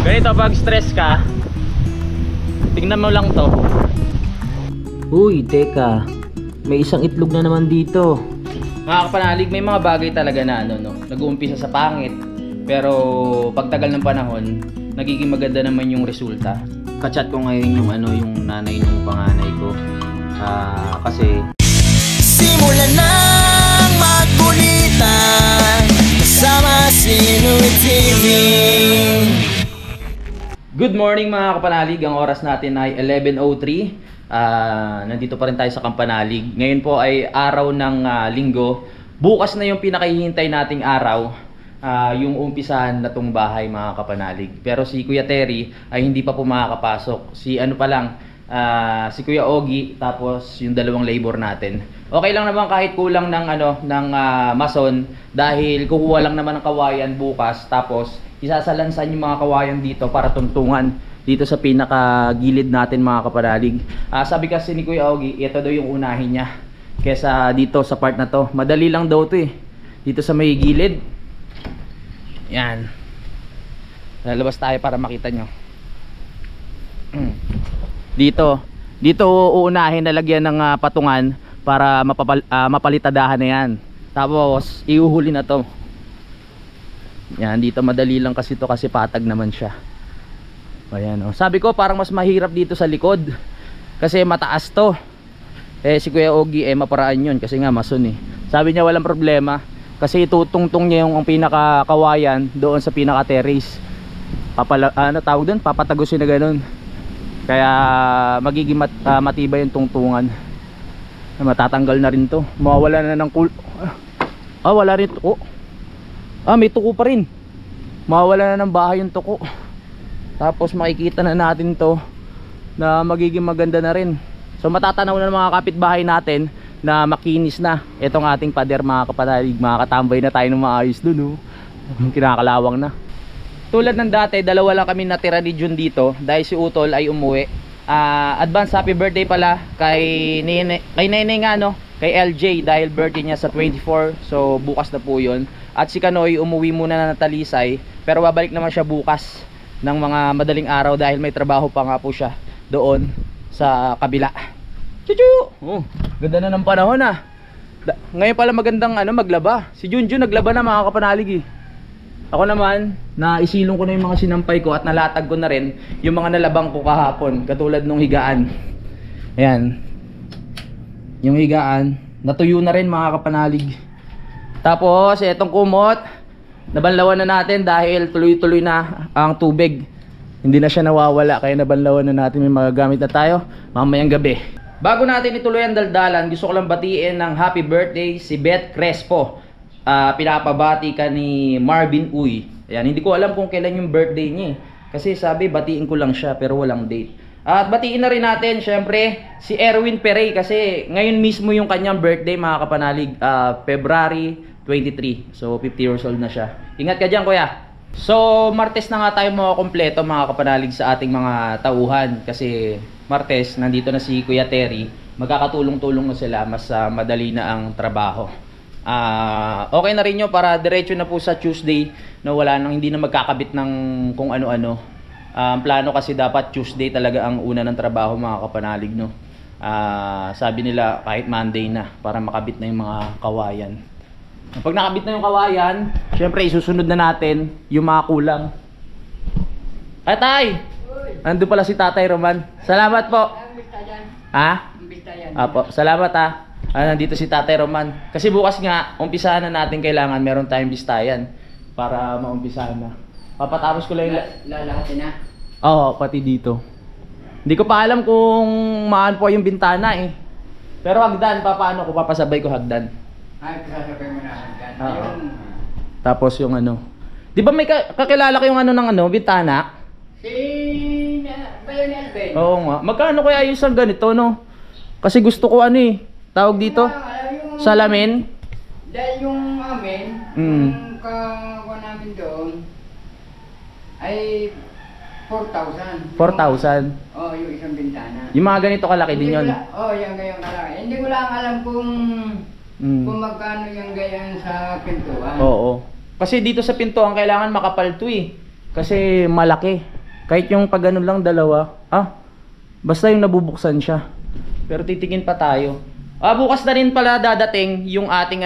Ganito pag stress ka, tingnan mo lang to. Uy, teka, may isang itlog na naman dito. Mga kapanalig, may mga bagay talaga na nag-uumpisa sa pangit, pero pagtagal ng panahon, nagiging maganda naman yung resulta. Kachat ko ngayon yung nanay ng panganay ko. Kasi simulan nang magkulitan kasama si Nuy TV. Good morning mga kapanalig, ang oras natin ay 11:03. Nandito pa rin tayo sa Kampanalig. Ngayon po ay araw ng linggo. Bukas na yung pinakahihintay nating araw, yung umpisahan na tong bahay mga kapanalig. Pero si Kuya Terry ay hindi pa po makakapasok. Si si Kuya Ogie, tapos yung dalawang labor natin. Okay lang naman kahit kulang ng mason, dahil kukuha lang naman ng kawayan bukas, tapos isasalansan yung mga kawayan dito para tuntungan dito sa pinaka-gilid natin mga kapanalig. Sabi kasi ni Kuya Ogie, ito daw yung unahin niya kesa dito sa part na to. Madali lang daw to dito sa may gilid. Yan. Lalabas tayo para makita nyo. Dito uunahin na lagyan ng patungan para mapalitadahan na yan. Tapos iuhuli na to. Yan, dito madali lang kasi to kasi patag naman siya. Ayan, oh. Sabi ko parang mas mahirap dito sa likod kasi mataas to. Si Kuya Ogie maparaan yun kasi nga mason Sabi niya walang problema kasi itutungtong niya yung pinaka-kawayan doon sa pinaka-terrace. Tawag doon? Papatagusin na ganun. Kaya magiging matibay yung tungtungan. Matatanggal na rin to. Mawawala na ng wala rin to. May tuko pa rin. Mawawala na ng bahay yung tuko. Tapos makikita na natin to na magiging maganda na rin. So matatanaw na ng mga kapitbahay natin na makinis na itong ating pader mga kapanalig. Makakatambay na tayo ng maayos dun Kinakalawang na. Tulad ng dati, dalawa lang kami natira ni Jun dito dahil si Utol ay umuwi. Advance happy birthday pala kay Neneng kay LJ dahil birthday niya sa 24. So bukas na po yun. At si Kanoy umuwi muna na Talisay, pero babalik naman siya bukas ng mga madaling araw dahil may trabaho pa nga po siya doon sa kabila. Chuchu! Ganda na ng panahon ngayon pala magandang maglaba. Si Junjun naglaba na mga kapanalig Ako naman, naisilong ko na yung mga sinampay ko at nalatag ko na rin yung mga nalabang ko kahapon, katulad nung higaan. Ayan. Yung higaan, natuyo na rin mga kapanalig. Tapos, etong kumot, nabanlawan na natin dahil tuloy-tuloy na ang tubig. Hindi na siya nawawala, kaya nabanlawan na natin. May magagamit na tayo mamayang gabi. Bago natin ituloy ang daldalan, gusto ko lang batiin ng happy birthday si Beth Crespo. Pinapabati ka ni Marvin Uy. Ayan, hindi ko alam kung kailan yung birthday niya kasi sabi batiin ko lang siya pero walang date. At batiin na rin natin syempre si Erwin Perey kasi ngayon mismo yung kanyang birthday mga kapanalig, February 23. So 50 years old na siya. Ingat ka dyan kuya. So Martes na nga tayo mga kompleto mga kapanalig sa ating mga tauhan kasi Martes nandito na si Kuya Terry. Magkakatulong-tulong na sila, mas madali na ang trabaho. Okay na rin nyo para diretso na po sa Tuesday na hindi na magkakabit ng kung ano-ano. Ang plano kasi dapat Tuesday talaga ang una ng trabaho mga kapanalig sabi nila kahit Monday na para makabit na yung mga kawayan. Pag nakabit na yung kawayan, syempre isusunod na natin yung mga kulang. Tay! Nandun pala si Tatay Roman. Salamat po. Apo, salamat nandito si Tatay Roman. Kasi bukas nga, umpisahan na natin, kailangan meron tayong bistayan para maumpisahan na. Papatapos ko lang yung lalahatin na? Oo, pati dito. Hindi ko pa alam kung maan po yung bintana Pero hagdan, paano ko papasabay ko hagdan? Pasasabay mo na hagdan. Tapos yung di ba may kakilala ko yung ng bintana? Bayo ni Alben. Oo nga. Magkano kaya yung isang ganito Kasi gusto ko tawag dito? Salamin? Dahil yung amin, yung kakuha namin doon, ay 4,000. 4,000? Oo, yung isang bintana. Yung mga ganito kalaki din yun? Oo, yung gayong kalaki. Hindi ko lang alam kung magkano yung gayan sa pintuan. Oo. Kasi dito sa pintuan kailangan makapal to Kasi malaki. Kahit yung pag ano lang dalawa, basta yung nabubuksan siya. Pero titingin pa tayo. Bukas na rin pala dadating yung ating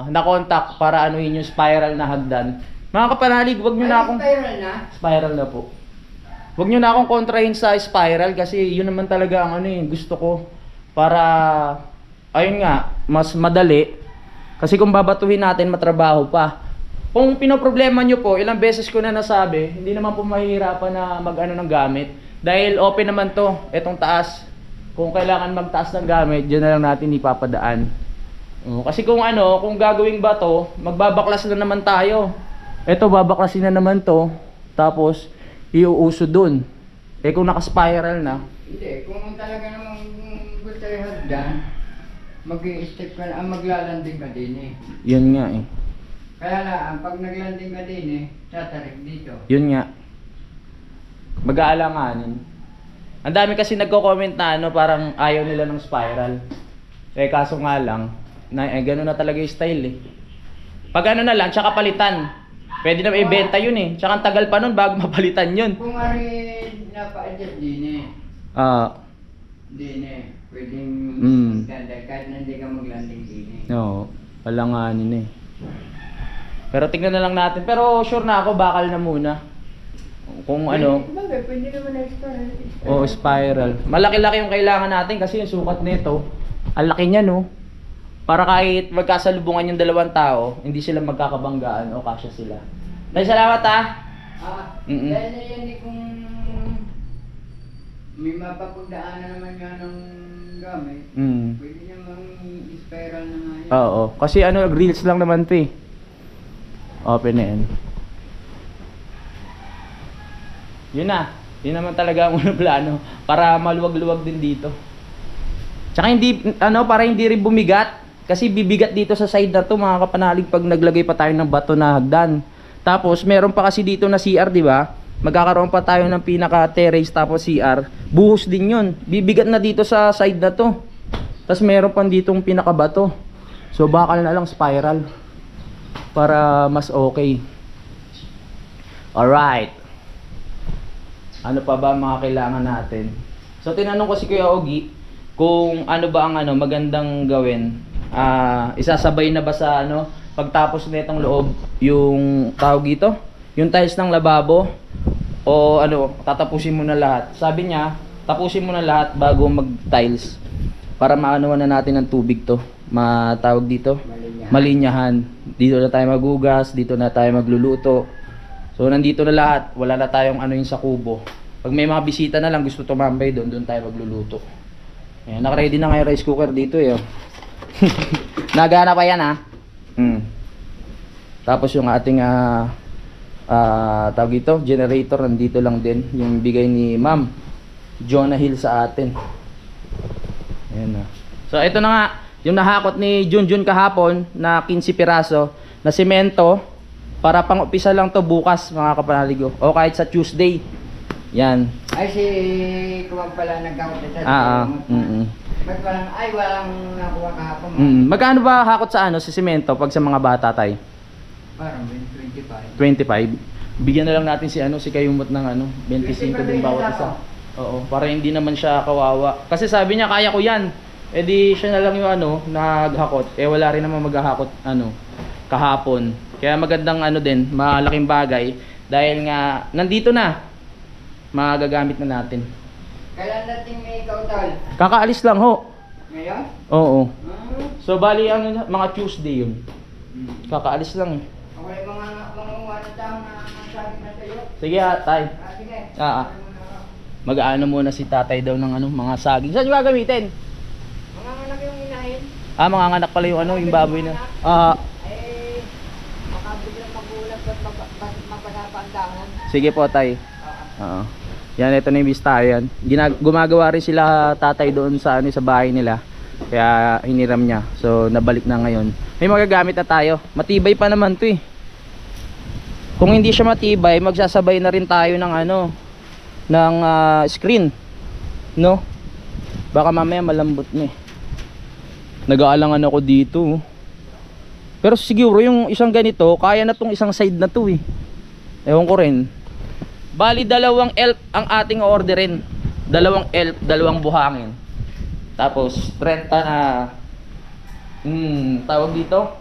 na contact para anuhin yung spiral na hagdan. Mga kapanalig, wag nyo na akong Spiral na? spiral na po. Wag nyo na akong kontrahin sa spiral kasi yun naman talaga ang gusto ko para ayun nga, mas madali. Kasi kung babatuhin natin, matrabaho pa. Kung pinoproblema nyo po, ilang beses ko na nasabi, hindi naman po mahihirapan na mag-ano ng gamit. Dahil open naman to, etong taas. Kung kailangan magtaas ng gamit, dyan na lang natin ipapadaan. Kasi kung kung gagawing bato, magbabaklas na naman tayo. Eto, babaklasin na naman to. Tapos, iuuso dun. Kung naka-spiral na. Hindi, kung talaga namang gusto yung hagdan, mag-i-step ka na, maglalanding ka din eh. Yun nga eh. Kaya lang, pag naglanding ka din eh, tatarik dito. Yun nga. Mag-aalanganin. Ang dami kasi nagko-comment na parang ayaw nila ng spiral. Kaso nga lang, gano'n na talaga yung style eh. Pag na lang, tsaka palitan. Pwede na ibenta yun eh. Tsaka ang tagal pa nun bago mapalitan yun. Kung napa-adjust din eh. Din eh. Pwedeng standard kahit na hindi ka maglanding din eh. Oo, alanganin eh. Pero tingnan na lang natin. Pero sure na ako, bakal na muna. Kung Bagay, pwede naman na spiral. spiral. Malaki-laki yung kailangan natin kasi yung sukat nito, ang laki niya no. Para kahit magkasalubungan yung dalawang tao, hindi sila magkakabanggaan o kasya sila. Dahil salamat Dahil yan eh kung may mapapagdaanan naman nga ng gamit, pwede namang spiral na nga yan. Oo, kasi reels lang naman to eh. Open na yan. Yun na. Yun naman talaga ang unang plano. Para maluwag-luwag din dito. Tsaka hindi, para hindi rin bumigat. Kasi bibigat dito sa side na to mga kapanalig pag naglagay pa tayo ng bato na hagdan. Tapos meron pa kasi dito na CR, di ba? Magkakaroon pa tayo ng pinaka terrace tapos CR. Buhos din yun. Bibigat na dito sa side na to. Tapos meron pa ditong pinaka bato. So bakal na lang spiral. Para mas okay. Alright. Ano pa ba mga kailangan natin? So tinanong ko si Kuya Ogie kung ano ba ang magandang gawin. Isasabay na ba sa pagtapos nitong loob yung tawag dito? Yung tiles ng lababo o tatapusin mo na lahat. Sabi niya, tapusin mo na lahat bago mag-tiles para maanoan na natin ng tubig to. Matawag dito? Malinyahan. Dito na tayo magugas, dito na tayo magluluto. So nandito na lahat, wala na tayong yung sa kubo. Pag may mga bisita na lang gusto tumambay doon tayo magluluto. Ayan, naka-ready na nga yung rice cooker dito eh. Nagana pa yan Tapos yung ating tawag ito, generator nandito lang din. Yung bigay ni Ma'am Jonah Hill sa atin. Ayan na. So ito na nga, yung nahakot ni Junjun kahapon na 15 piraso na semento. Para pang-upisa lang to bukas mga kapanaligo. O kahit sa Tuesday. Yan. Ay si Kuwag pala nagkakot sa Ba't walang nakuha kahapon. Magkano ba hakot sa sa semento pag sa mga bata tay? Parang 25. 25. Bigyan na lang natin si Kayumot ng 25 din bawat isa. Oo, para hindi naman siya kawawa. Kasi sabi niya kaya ko yan. Eh di siya na lang yung naghakot. Eh wala rin naman maghahakot kahapon. Kaya magandang din, malaking bagay dahil nga nandito na. Magagamit na natin. Kailan natin may kautal? Kakaalis lang ho. Ngayon? Oo. So bali mga Tuesday yun. Kakaalis lang eh. Okay, mga tao na sabi na sa'yo. Sige tay. Sige. Mag-aano muna si tatay daw ng mga saging. Saan yung gagamitin? Mga anak yung inahin. Mga anak pala yung baboy na. Makabiglang magulat at mapanapandangan. Sige po tay. Yan, ito na yung bistayan. Gumagawa rin sila tatay doon sa sa bahay nila. Kaya hiniram niya. So nabalik na ngayon. May magagamit na tayo. Matibay pa naman 'to eh. Kung hindi siya matibay, magsasabay na rin tayo ng ng screen. No? Baka mamaya malambot na eh. Nag-aalangan ako dito. Pero siguro yung isang ganito, kaya na tong isang side na 'to eh. Ewan ko rin. Bali, 2 elf ang ating orderin. 2 elf, 2 buhangin. Tapos 30 na tawag dito,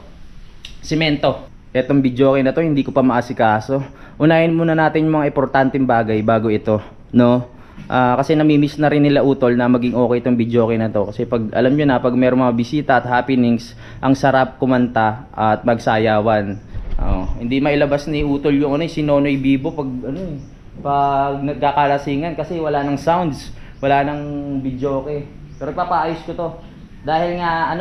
simento. Etong video na to, hindi ko pa maasikaso. Unahin muna natin yung mga importanteng bagay bago ito, no? Kasi namimiss na rin nila Utol na maging okay itong video na to. Kasi pag alam nyo na, pag meron mga bisita at happenings, ang sarap kumanta at magsayawan. Hindi mailabas ni Utol yung si Nonoy Bibo pag nagkakalasingan kasi wala nang sounds, wala nang video okay. Pero papaayos ko to dahil nga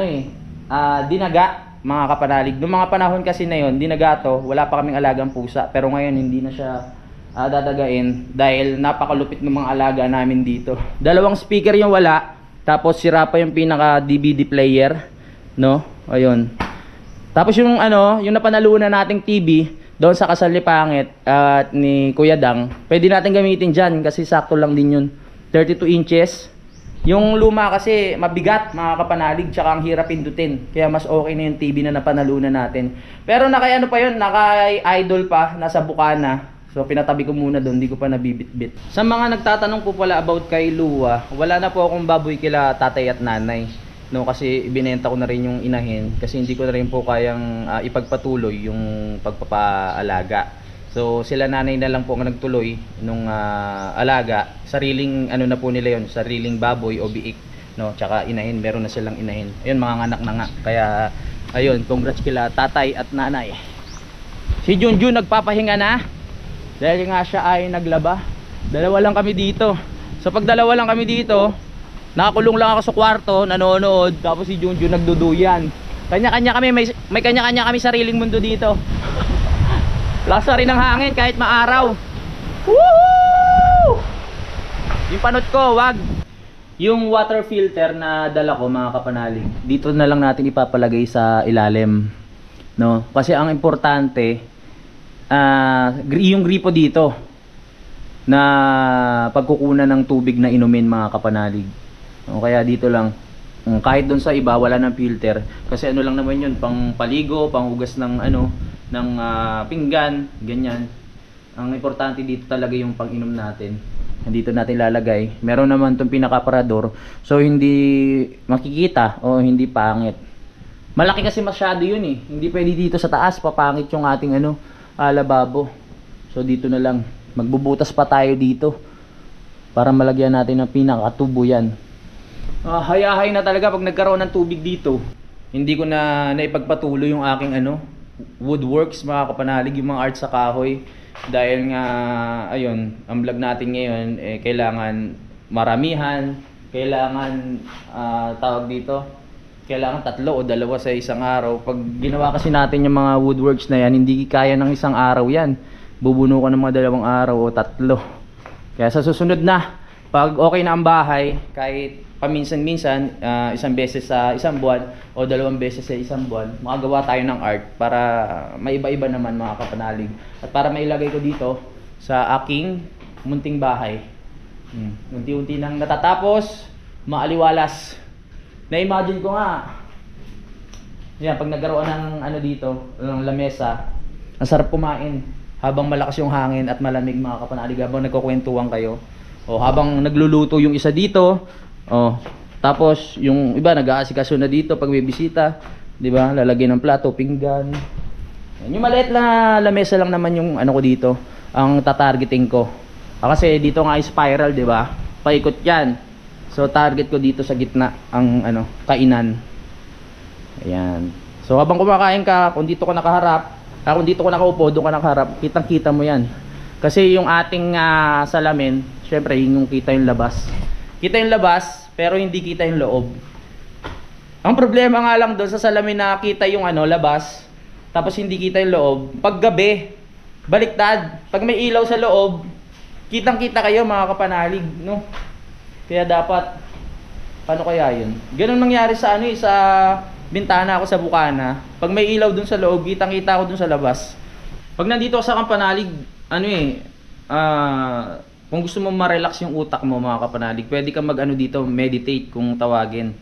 dinaga, mga kapanalig. Noong mga panahon kasi na yon, dinaga to, wala pa kaming alagang pusa, pero ngayon hindi na siya dadagain dahil napakalupit ng mga alaga namin dito. 2 speaker yung wala, tapos sira pa yung pinaka DVD player, no? Ayun. Tapos yung yung napanalunan nating TV doon sa Kasal ni Pangit at ni Kuya Dang, pwede natin gamitin diyan kasi sakto lang din yun. 32 inches. Yung luma kasi mabigat, mga kapanalig, tsaka ang hirap pindutin. Kaya mas okay na yung TV na napanalunan natin. Pero naka-idol pa, nasa Bukana. So pinatabi ko muna doon, hindi ko pa nabibitbit. Sa mga nagtatanong po pala about kay Luwa, wala na po akong baboy kila tatay at nanay. No, kasi ibinenta ko na rin yung inahin kasi hindi ko na rin po kayang ipagpatuloy yung pagpapaalaga. So sila nanay na lang po ang nagtuloy nung alaga. Sariling na po nila yon, sariling baboy o biik, no, tsaka inahin, meron na silang inahin. Ayun, mga anak na nga. Kaya ayun, congrats kila tatay at nanay. Si Junjun nagpapahinga na dahil nga siya ay naglaba. 2 lang kami dito. So pag 2 lang kami dito, nakakulong lang ako sa kwarto, nanonood, tapos si Junjun nagduduyan. Kanya-kanya kami, may kanya-kanya kami sariling mundo dito. Lasa rin ng hangin kahit maaraw. Woohoo! Yung panot ko, wag. Yung water filter na dala ko, mga kapanalig, dito na lang natin ipapalagay sa ilalim, no? Kasi ang importante, yung gripo dito na pagkukunan ng tubig na inumin, mga kapanalig. O kaya dito lang, kahit doon sa iba wala ng filter kasi lang naman yun, pang paligo, pang hugas ng ng pinggan, ganyan. Ang importante dito talaga yung pang-inom natin. Dito natin lalagay. Meron naman tong pinaka-parador, so hindi makikita o hindi pangit. Malaki kasi masyado yun eh. Hindi pwede dito sa taas, papangit yung ating lababo. So dito na lang. Magbubutas pa tayo dito para malagyan natin ng pinaka-tubo yan. Hayahay na talaga pag nagkaroon ng tubig dito. Hindi ko na naipagpatuloy yung aking woodworks, mga kapanalig, yung mga art sa kahoy. Dahil nga, ayun, ang vlog natin ngayon, kailangan maramihan, kailangan, tawag dito, kailangan 3 o 2 sa isang araw. Pag ginawa kasi natin yung mga woodworks na yan, hindi kaya ng isang araw yan. Bubuno ka ng mga 2 araw o 3. Kaya sa susunod na, pag okay na ang bahay, kahit paminsan-minsan, 1 beses sa isang buwan o 2 beses sa isang buwan, makagawa tayo ng art para maiba-iba naman, mga kapanalig. At para mailagay ko dito sa aking munting bahay. Unti-unti nang natatapos, maaliwalas. Na-imagine ko nga, yan, pag nagkaroon ng dito, ng lamesa, ang sarap kumain habang malakas yung hangin at malamig, mga kapanalig, habang nagkukwentuhan kayo. O habang nagluluto yung isa dito, tapos yung iba nag-aasikaso na dito pag may bisita, 'di ba? Lalagyan ng plato, pinggan. Yung maliit na lamesa lang naman yung ko dito, ang tatargeting ko. Kasi dito nga spiral, 'di ba? Paikot 'yan. So target ko dito sa gitna ang kainan. Ayan. So habang kumakain ka, kung dito ka nakaharap, kung dito ka nakaupo, doon ka nakaharap, kitang-kita mo 'yan. Kasi yung ating salamin, syempre yung kita yung labas. Kita yung labas, pero hindi kita yung loob. Ang problema nga lang doon sa salamin na kita yung labas, tapos hindi kita yung loob. Pag gabi, baliktad. Pag may ilaw sa loob, kitang-kita kayo, mga kapanalig, no? Kaya dapat, paano kaya yun? Ganun nangyari sa sa bintana ako sa Bukana. Pag may ilaw dun sa loob, kitang-kita ako dun sa labas. Pag nandito ako sa Kampanalig, kung gusto mo ma-relax yung utak mo, mga kapanalig, pwede kang dito, meditate kung tawagin.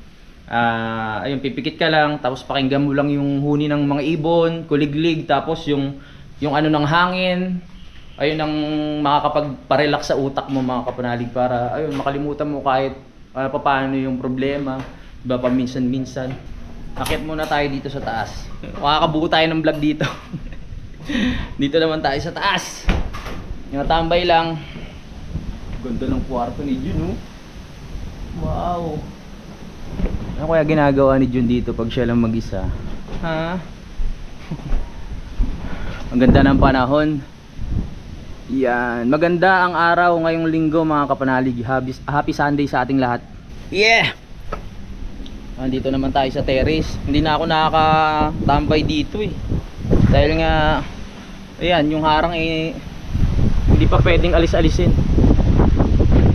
Ayun, pipikit ka lang, tapos pakinggan mo lang yung huni ng mga ibon, kuliglig, tapos yung ng hangin, ayun ang makakapagparelax sa utak mo mga kapanalig para ayun makalimutan mo kahit paano yung problema, diba, paminsan-minsan. Akyat muna tayo dito sa taas. Makakabuo tayo ng vlog dito. Dito naman tayo sa taas. Yung tambay lang. Ganda ng kwarto ni Jun, oh. Wow. Ano kaya ginagawa ni Jun dito pag siya lang mag-isa? Ha? Ang ganda ng panahon. Yan, maganda ang araw ngayong linggo mga kapanalig. Happy Sunday sa ating lahat. Yeah. Nandito naman tayo sa terrace. Hindi na ako nakakatambay dito eh. Dahil nga ayan, yung harang eh hindi pa pwedeng alis-alisin.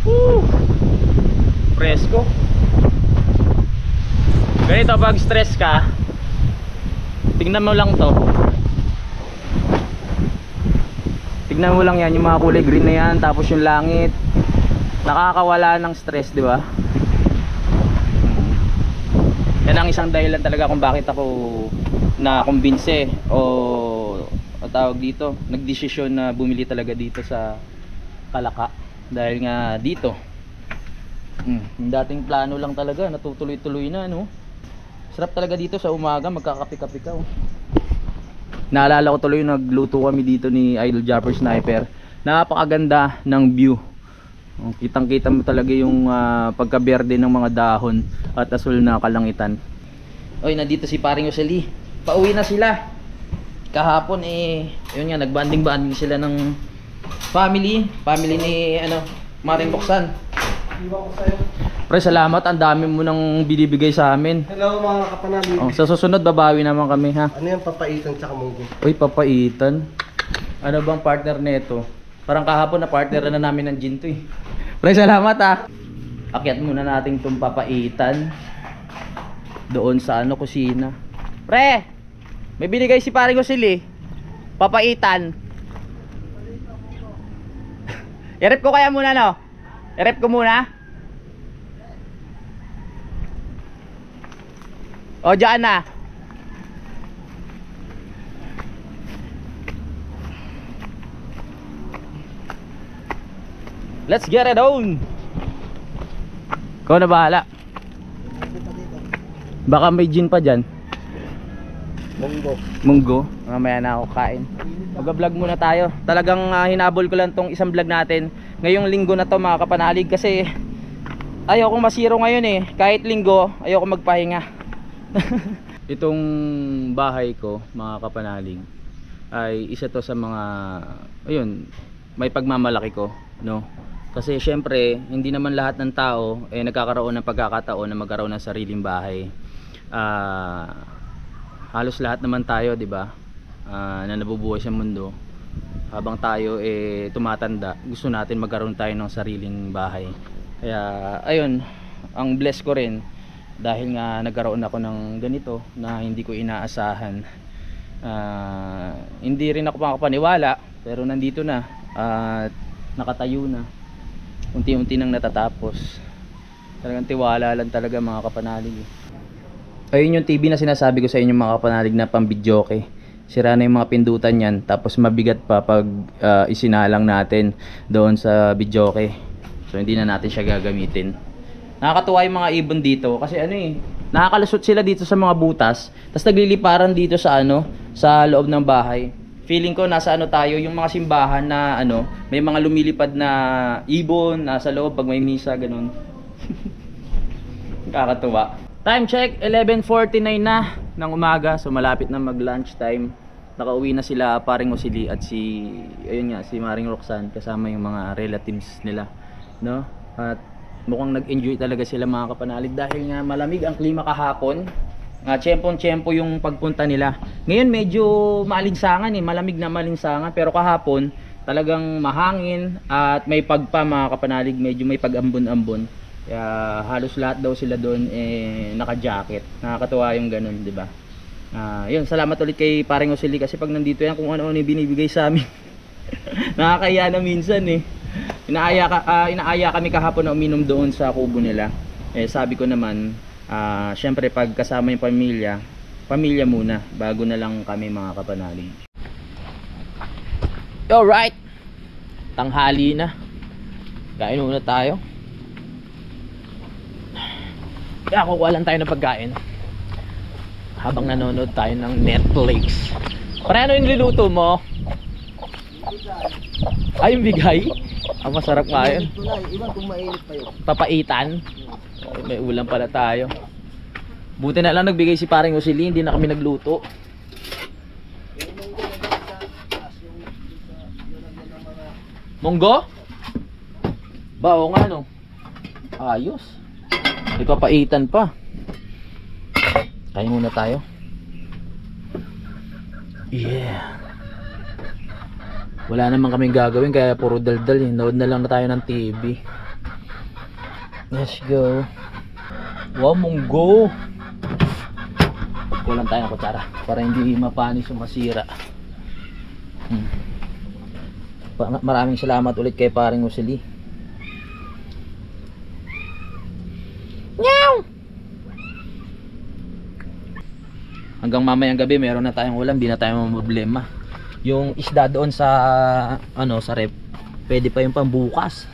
Woo! Presko. Ganito pag stress ka, tignan mo lang to. Tignan mo lang yan, yung mga kulay green na yan, tapos yung langit. Nakakawala ng stress, di ba? Yan ang isang dahilan talaga kung bakit ako na-convince o tawag dito, nagdesisyon na bumili talaga dito sa Kalaka. Dahil nga dito, yung dating plano lang talaga, natutuloy-tuloy na, no? Sarap talaga dito sa umaga, magkakape-kape ka, oh. Naalala ko tuloy nagluto kami dito ni Idol Japper Sniper. Napakaganda ng view. Kitang-kita mo talaga yung pagka-berde ng mga dahon at asul na kalangitan. Oy, nandito si Paring Josely. Pauwi na sila. Kahapon yun nga, nagbanding-banding sila ng family ni Maring Buksan. Pre, salamat, ang dami mo nang binibigay sa amin. Hello mga kapanalig. Sa susunod babawi naman kami, ha. Ano yung papaitan tsaka munggo? Uy, papaitan. Ano bang partner nito? Parang kahapon na partner na namin ng gin to eh. Pre, salamat, ha. Akyat muna natin itong papaitan doon sa kusina. Pre, may binigay si Paring Josely. Papaitan. I-rep ko kaya muna, no? I-rep ko muna. O, dyan na. Let's get it on. Ikaw na bahala. Baka may gin pa dyan. Munggo. Mamaya na ako kain. Mag-vlog muna tayo. Talagang hinabol ko lang tong isang vlog natin ngayong linggo na to mga kapanalig. Kasi ayoko masiro ngayon eh. Kahit linggo, ayoko magpahinga. Itong bahay ko mga kapanalig ay isa to sa mga ayun, may pagmamalaki ko, no? Kasi syempre hindi naman lahat ng tao nagkakaroon ng pagkakataon na magkaroon ng sariling bahay. Halos lahat naman tayo, di ba, na nabubuhay sa mundo, habang tayo tumatanda, gusto natin magkaroon tayo ng sariling bahay. Kaya ayun, ang bless ko rin dahil nga nagkaroon ako ng ganito na hindi ko inaasahan. Hindi rin ako makapaniwala, pero nandito na at nakatayo na, unti-unti nang natatapos. Talagang tiwala lang talaga mga kapanalig. Ayun yung TV na sinasabi ko sa inyo mga kapanalig na pambidyoke. Sira na yung mga pindutan yan, tapos mabigat pa pag isinalang natin doon sa bidyoke. So hindi na natin siya gagamitin. Nakakatuwa yung mga ibon dito kasi nakakalusot sila dito sa mga butas, tapos nagliliparan dito sa sa loob ng bahay. Feeling ko nasa tayo, yung mga simbahan na may mga lumilipad na ibon nasa loob pag may misa, ganun. Nakakatuwa. Time check, 11:49 na ng umaga, so malapit na mag lunch time. Nakauwi na sila Paring Josely at si Maring Roxanne kasama yung mga relatives nila, no? At mukhang nag-enjoy talaga sila mga kapanalig dahil nga malamig ang klima kahapon. Tiyempong-tiyempo yung pagpunta nila. Ngayon medyo maalinsangan malamig na maalinsangan, pero kahapon talagang mahangin at may pagpa mga kapanalig, medyo may pag-ambon-ambon. Kaya halos lahat daw sila doon naka-jacket. Nakakatuwa yung ganun, di ba? Yun, salamat ulit kay Paring Josely kasi pag nandito yan kung ano-ano yung binibigay sa amin. Nakakaya na minsan Inaaya kami kahapon na uminom doon sa kubo nila. Sabi ko naman, syempre pag kasama yung pamilya muna bago na lang kami mga kapanalig. Alright, Tanghali na. Kain muna tayo. Kaya kukuha lang tayo ng pagkain habang nanonood tayo ng Netflix. Para ano yung niluto mo? Ay, yung bigay? Ang masarap nga yun. Iba kung mainit pa yun. Papaitan. Ay, may ulam pala tayo. Buti na lang nagbigay si paring Usili, hindi na kami nagluto. Munggo? Ba, oo nga no. Ayos. May papaitan pa. Kain muna tayo. Yeah. Wala naman kaming gagawin kaya puro daldal. Nood na lang na tayo ng TV. Let's go. Wow, munggo. Kulang tayo ng kutsara para hindi mapanis o masira. Maraming salamat ulit kay paring Usili. Meow! Hanggang mamayang gabi meron na tayong ulam, di na tayo problema. Yung isda doon sa sa rep, pwede pa yung pambukas.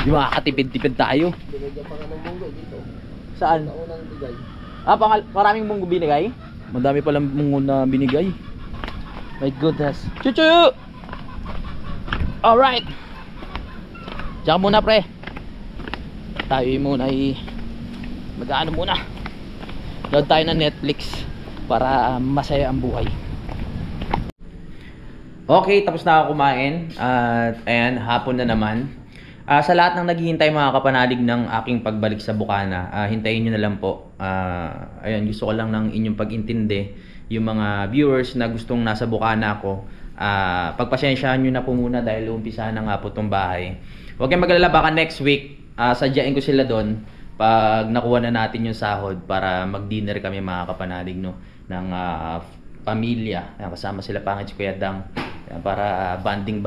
Di makakatipid-tipid tayo. Binigyan pa nga ng munggo dito. Saan? Sa unang bigay. Maraming munggo binigay? Madami palang munggo na binigay. My goodness. Chuchu! Alright. Diyan muna pre. Tayo muna mag-ano muna. Load tayo ng Netflix para masaya ang buhay. Okay, tapos na ako kumain. At ayan, hapon na naman. Sa lahat ng naghihintay mga kapanalig ng aking pagbalik sa Bukana, hintayin nyo na lang po. Ayan, gusto ko lang ng inyong pag-intindi. Yung mga viewers na gustong nasa Bukana ako, pagpasensyahan nyo na po muna dahil umpisa na nga po itong bahay. Huwag kayong mag-alala, baka next week sadyain ko sila doon pag nakuha na natin yung sahod para mag-dinner kami mga kapanalig no, ng pamilya. Kasama sila Pangit, Kuya Dang, para banding.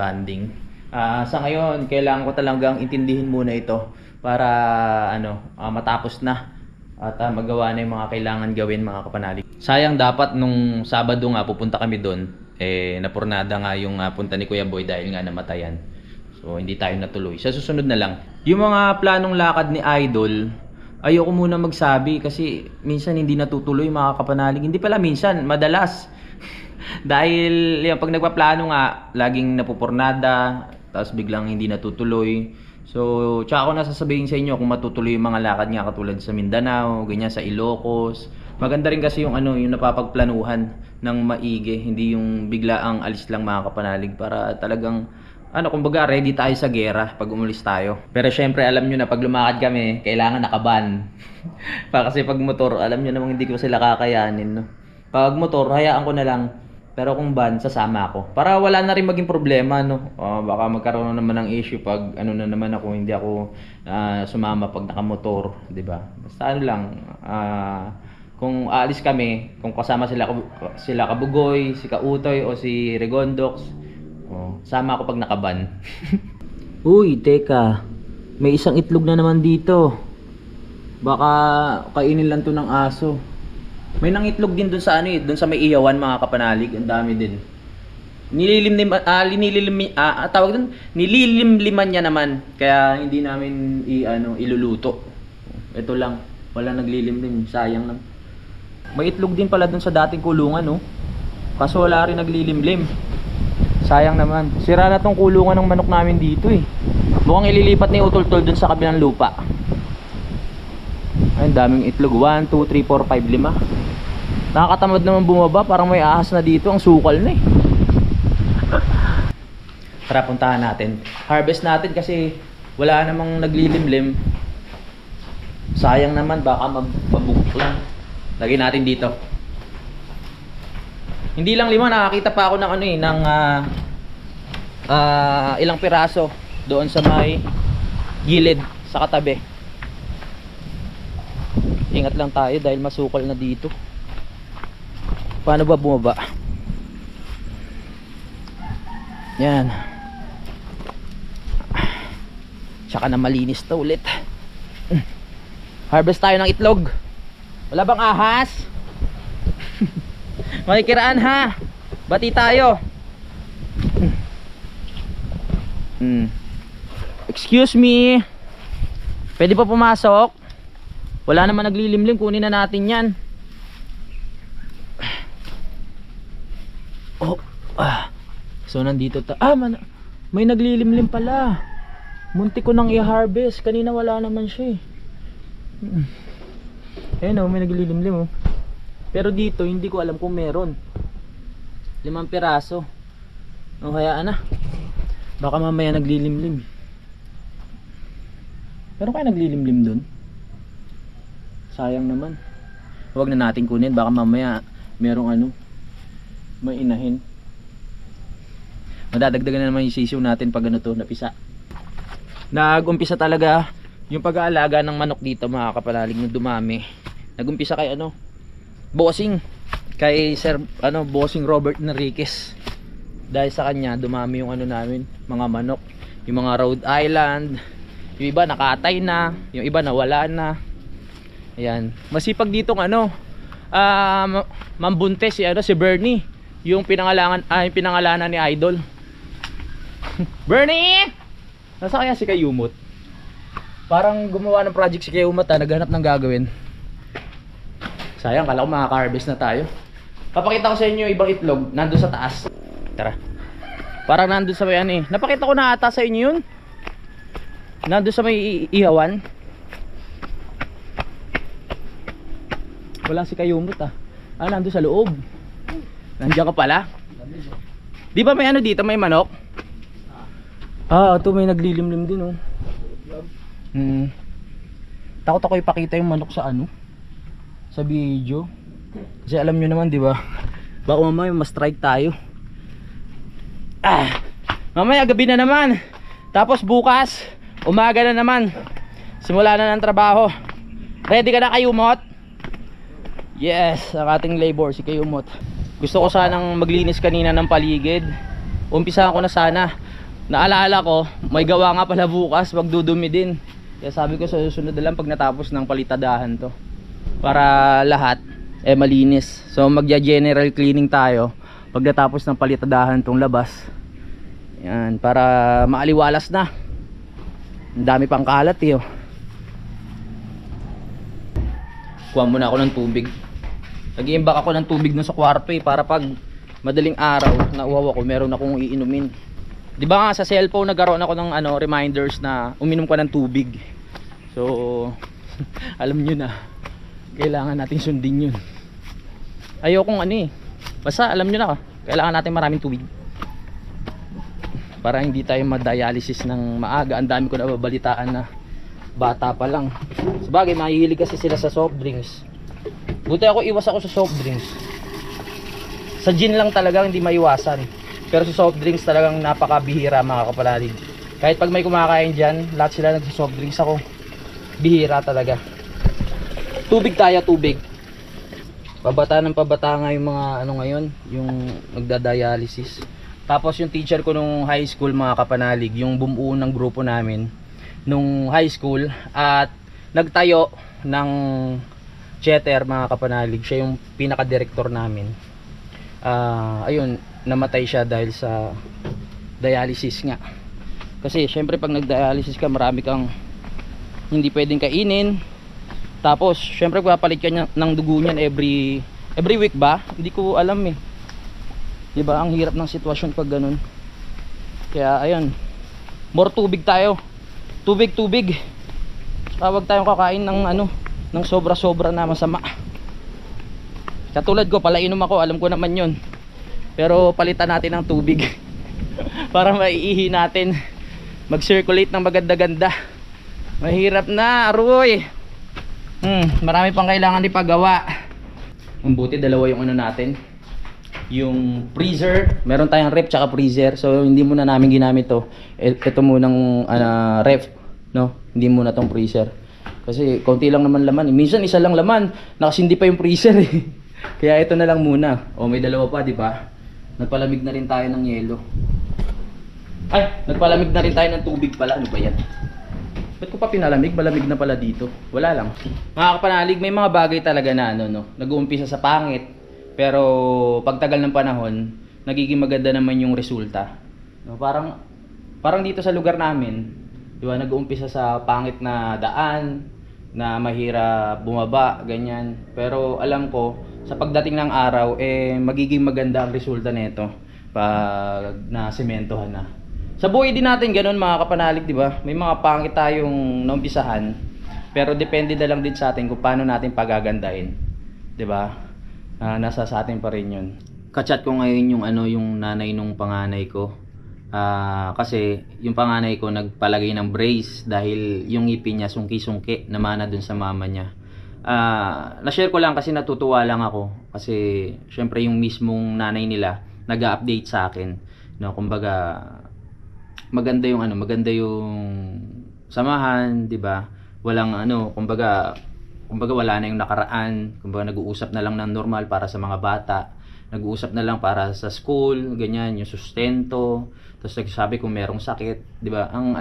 Sa ngayon, kailangan ko talagang intindihin muna ito para matapos na at magawa na yung mga kailangan gawin mga kapanalig. Sayang dapat nung Sabado nga pupunta kami doon, napurnada nga yung punta ni Kuya Boy dahil nga namatayan. So hindi tayo natuloy. Sa susunod na lang. Yung mga planong lakad ni Idol, ayoko muna magsabi kasi minsan hindi natutuloy mga kapanalig. Hindi pala minsan, madalas. Dahil yan, pag nagpaplano nga, laging napupurnada, tapos biglang hindi natutuloy. So, tsaka ako nasasabihin sa inyo kung matutuloy yung mga lakad nga katulad sa Mindanao, ganyan sa Ilocos. Maganda rin kasi yung yung napapagplanuhan ng maigi, hindi yung bigla ang alis lang mga kapanalig para talagang kumbaga ready tayo sa gera pag umulis tayo. Pero syempre alam nyo na pag lumakad kami, kailangan nakaban. Kasi pag motor, alam nyo namang hindi ko sila kakayanin. No? Pag motor, hayaan ko na lang. Pero kung van, sasama ako. Para wala na rin maging problema, no? Baka magkaroon na naman ng issue pag na naman ako, hindi ako sumama pag nakamotor, 'di ba? Basta lang, kung aalis kami, kung kasama sila Kabugoy, si Kautoy o si Regondox, sama ako pag nakaban. Uy, teka. May isang itlog na naman dito. Baka kainin lang 'to ng aso. May nangitlog din doon sa doon sa may iyawan mga kapanalig, ang dami din. Nililimliman niya naman, kaya hindi namin iluluto. Ito lang, wala naglilimlim, sayang lang. May itlog din pala doon sa dating kulungan, no. Kaso wala rin naglilimlim. Sayang naman. Sira na tong kulungan ng manok namin dito eh. Mukhang ililipat ni Utol-tol doon sa kabilang lupa. Ay, daming itlog. 1, 2, 3, 4, 5, 5. Nakakatamad naman bumaba, parang may ahas na dito, ang sukal na eh. Tara, puntahan natin. Harvest natin kasi wala namang naglilimlim. Sayang naman, baka mabubuk lang. Lagyan natin dito. Hindi lang 5, nakakita pa ako ng ng ilang piraso doon sa may gilid sa katabi. Ingat lang tayo dahil masukal na dito. Paano ba bumaba? Yan. Tsaka na malinis to ulit. Harvest tayo ng itlog. Wala bang ahas? Makikiraan ha. Bati tayo. Excuse me. Pwede pa pumasok? Wala naman naglilimlim, kunin na natin yan. Oh, so nandito may naglilimlim pala. Muntik ko nang i-harvest. Kanina wala naman siya eh. Ayun may naglilimlim oh. Pero dito hindi ko alam kung meron. 5 piraso. O kaya baka mamaya naglilimlim. Pero kaya naglilimlim dun? Sayang naman. Huwag na natin kunin, baka mamaya merong may inahin. Madadagdagan na naman yung sisiw natin pag napisa. Nag-umpisa talaga yung pag-aalaga ng manok dito, mga kapanalig, nung dumami. Nag-umpisa kay bossing, kay Sir Bossing Robert Enriquez. Dahil sa kanya dumami yung namin, mga manok. Yung mga Rhode Island, yung iba nakatay na, yung iba nawala na. Ayan, masipag ditong mambunte si Bernie, yung pinangalanan ni Idol. Bernie! Nasa kaya si Kayumot? Parang gumawa ng project si Kayumot naghanap ng gagawin. Sayang, kala ko makaka-harvest na tayo. Papakita ko sa inyo yung ibang itlog, nandun sa taas. Tara. Parang nandun sa may napakita ko na ata sa inyo yun. Nandun sa may ihawan. Wala si Kayumot nandun sa loob. Nandiyan ka pala. Di ba may dito, may manok? Ito may naglilimlim din oh. Takot ako ipakita yung manok sa sa video. Kasi alam nyo naman, di ba? Baka mamaya ma-strike tayo. Mamaya gabi na naman. Tapos bukas umaga na naman. Simula na ng trabaho. Ready ka na, Kayumot? Yes, ang ating labor si Kayumot. Gusto ko sanang maglinis kanina ng paligid. Umpisahan ko na sana. Naalala ko, may gawa nga pala bukas, magdudumi din. Kaya sabi ko sa susunod na lang pag natapos ng palitadahan to, para lahat malinis. So magja-general cleaning tayo pag natapos ng palitadahan tong labas. Yan, para maaliwalas na. Ang dami pang kalat oh. Kuha muna ako ng tubig. Nag-iimbak ako ng tubig na sa kwarto para pag madaling araw na uhaw ako, meron akong iinumin. Di ba nga sa cellphone nagkaroon ako ng reminders na uminom ka ng tubig. So alam nyo na, kailangan natin sundin yun. Ayokong basta alam nyo na, kailangan natin maraming tubig para hindi tayo ma-dialysis ng maaga. Ang dami ko nababalitaan na bata pa lang. Sabagay, mahihilig kasi sila sa soft drinks. Buti iwas ako sa soft drinks. Sa gin lang talaga hindi maiwasan, pero sa soft drinks talagang napakabihira, mga kapalalig. Kahit pag may kumakain dyan, lahat sila nagsa-soft drinks, ako bihira talaga. Tubig tayo, tubig. Pabata ng pabata nga yung mga ngayon, yung nagda-dialysis. Tapos yung teacher ko nung high school, mga kapanalig, yung bumuo ng grupo namin nung high school at nagtayo ng theater, mga kapanalig. Siya yung pinaka-director namin. Ayun, namatay siya dahil sa dialysis nga. Kasi syempre pag nag-dialysis ka, marami kang hindi pwedeng kainin. Tapos syempre papalit ka ng dugo niyan every week ba? Hindi ko alam diba, ang hirap ng sitwasyon pag ganun. Kaya ayun, more tubig tayo. Tubig. Huwag tayong kakain ng sobra-sobra na masama. Katulad ko, palainom ako, alam ko naman yun. Pero palitan natin ng tubig para maiihi natin, mag-circulate ng maganda-ganda. Mahirap na, aroy. Marami pang kailangan ipagawa. Ang buti, dalawa yung natin, yung freezer. Meron tayong ref tsaka freezer, so hindi muna namin ginamit to. Ito munang ref, no? Hindi muna tong freezer kasi konti lang naman laman. Minsan isa lang laman, nakasindi pa yung freezer Kaya ito na lang muna. May dalawa pa, di ba? Nagpalamig na rin tayo ng yelo. Ay, nagpalamig na rin tayo ng tubig pala. Ano ba yan? Ba't ko pa pinalamig? Malamig na pala dito. Wala lang. Mga kapanalig, may mga bagay talaga na nag-uumpisa sa pangit, pero pagtagal ng panahon, nagiging maganda naman yung resulta. Parang parang dito sa lugar namin, di ba, nag-uumpisa sa pangit na daan, na mahirap bumaba, ganyan. Pero alam ko, sa pagdating ng araw, magiging maganda ang resulta nito pag nasementohan na. Sa buhay din natin ganun mga kapanalig, di ba? May mga pangit tayong naumpisahan, pero depende na lang din sa atin kung paano natin pagagandahin, di ba? Nasa sa atin pa rin yun. Kachat ko ngayon yung nanay nung panganay ko. Kasi yung panganay ko nagpalagay ng brace dahil yung ngipin niya sungki-sungki namana dun sa mama niya. Na-share ko lang kasi natutuwa lang ako kasi syempre yung mismong nanay nila nag-update sa akin, no, kumbaga maganda yung samahan, 'di ba? Walang kumbaga wala na yung nakaraan, kumbaga nag-uusap na lang ng normal para sa mga bata. Nag-uusap na lang para sa school, ganyan, yung sustento. Tapos nagsasabi kung merong sakit, 'di ba? Ang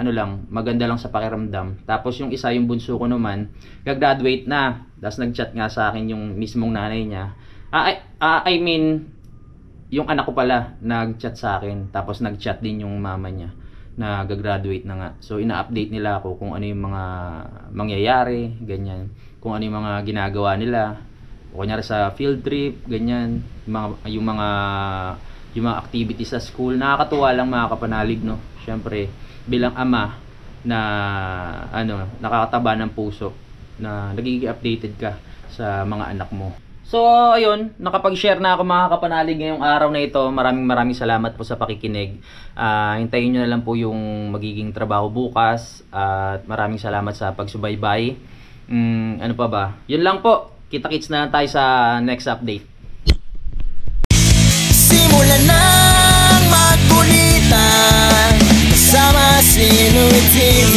maganda lang sa pakiramdam. Tapos yung isa, yung bunso ko naman, graduate na. Tapos nag-chat nga sa akin yung mismong nanay niya. I mean, yung anak ko pala nag-chat sa akin. Tapos nag-chat din yung mama niya na gagraduate na nga. So ina-update nila ako kung ano yung mga mangyayari, ganyan. Kung ano yung mga ginagawa nila. O kunyari sa field trip, ganyan. Yung mga activities sa school. Nakakatuwa lang mga kapanalig, no. Syempre, bilang ama na nakakataba ng puso na nagiging updated ka sa mga anak mo. So, ayun, nakapag-share na ako mga kapanalig ngayong araw na ito. Maraming salamat po sa pakikinig. Hintayin nyo na lang po yung magiging trabaho bukas. At maraming salamat sa pagsubaybay. Ano pa ba? Yun lang po. Kita-kits na lang tayo sa next update. Simulan ng magkulitan kasama si Inuit TV.